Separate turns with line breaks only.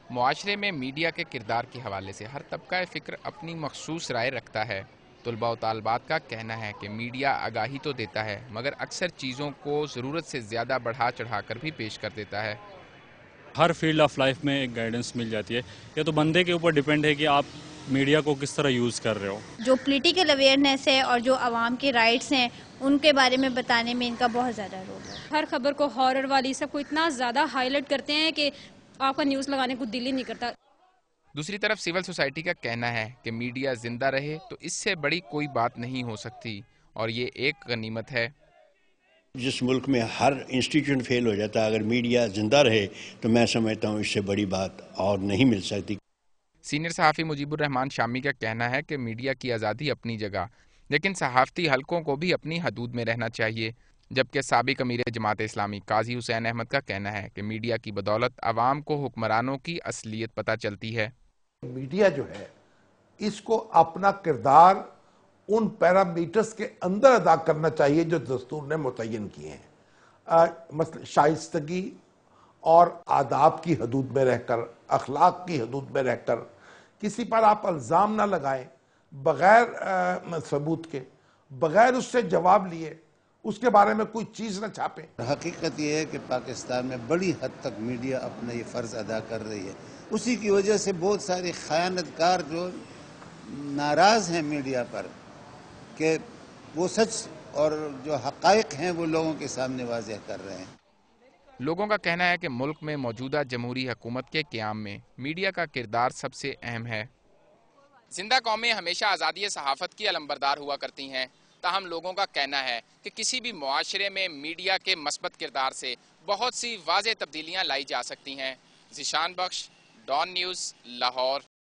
معاشرے میں میڈیا کے کردار کے حوالے سے ہر طبقہ فکر اپنی مخصوص رائے رکھتا ہے۔ طلباء و طالبات کا کہنا ہے کہ میڈیا آگاہی تو دیتا ہے مگر اکثر چیزوں کو ضرورت سے زیادہ بڑھا چڑھا کر بھی پیش کر دیتا ہے۔
ہر فیلڈ آف لائف میں ایک گائیڈنس مل جاتی ہے، یہ تو بندے کے اوپر ڈیپینڈ ہے کہ آپ میڈیا کو کس طرح یوز کر رہے ہو۔
جو پولیٹیکل اویئرنیس ہے اور جو عوام کے رائٹس ہیں ان کے بارے میں بتانے میں ان کا بہت زیادہ رول ہے۔
ہر خبر کو ہارر والی سب کو اتنا زیادہ ہائی لائٹ کرتے ہیں کہ آپ کا نیوز لگانے کو دل ہی نہیں کرتا۔
دوسری طرف سول سوسائٹی کا کہنا ہے کہ میڈیا زندہ رہے تو اس سے بڑی کوئی بات نہیں ہو سکتی اور یہ ایک غنیمت ہے۔
جس ملک میں ہر انسٹیٹیوشن فیل ہو جاتا ہے، اگر میڈیا زندہ رہے تو میں سمجھتا ہوں اس سے بڑی بات اور نہیں مل سکتی۔
سینئر صحافی مجیب الرحمان شامی کا کہنا ہے کہ میڈیا کی آزادی اپنی جگہ، لیکن صحافتی حلقوں کو بھی اپنی حدود میں رہنا چاہیے، جبکہ سابق امیر جماعت اسلامی قاضی حسین احمد کا کہنا ہے کہ میڈیا کی بدولت عوام کو حکمرانوں کی اصلیت پتہ چلتی ہے۔
میڈیا جو ہے اس کو اپنا کردار ان پیرامیٹرز کے اندر ادا کرنا چاہیے جو دستور نے متعین کیے ہیں، مثلا شائستگی اور آداب کی حدود میں رہ کر، اخلاق کی حدود میں رہ کر، کسی پر آپ الزام نہ لگائیں بغیر ثبوت کے، بغیر اس سے جواب لیے اس کے بارے میں کوئی چیز نہ چھاپیں۔
حقیقت یہ ہے کہ پاکستان میں بڑی حد تک میڈیا اپنا یہ فرض ادا کر رہی ہے، اسی کی وجہ سے بہت سارے خیانت کار جو ناراض ہیں میڈیا پر کہ وہ سچ اور جو حقائق ہیں وہ لوگوں کے سامنے واضح کر رہے ہیں۔
لوگوں کا کہنا ہے کہ ملک میں موجودہ جمہوری حکومت کے قیام میں میڈیا کا کردار سب سے اہم ہے۔ زندہ قومیں ہمیشہ آزادی صحافت کی علمبردار ہوا کرتی ہیں، تاہم لوگوں کا کہنا ہے کہ کسی بھی معاشرے میں میڈیا کے مثبت کردار سے بہت سی واضح تبدیلیاں لائی جا سکتی ہیں۔ ذیشان بخش، ڈان نیوز، لاہور۔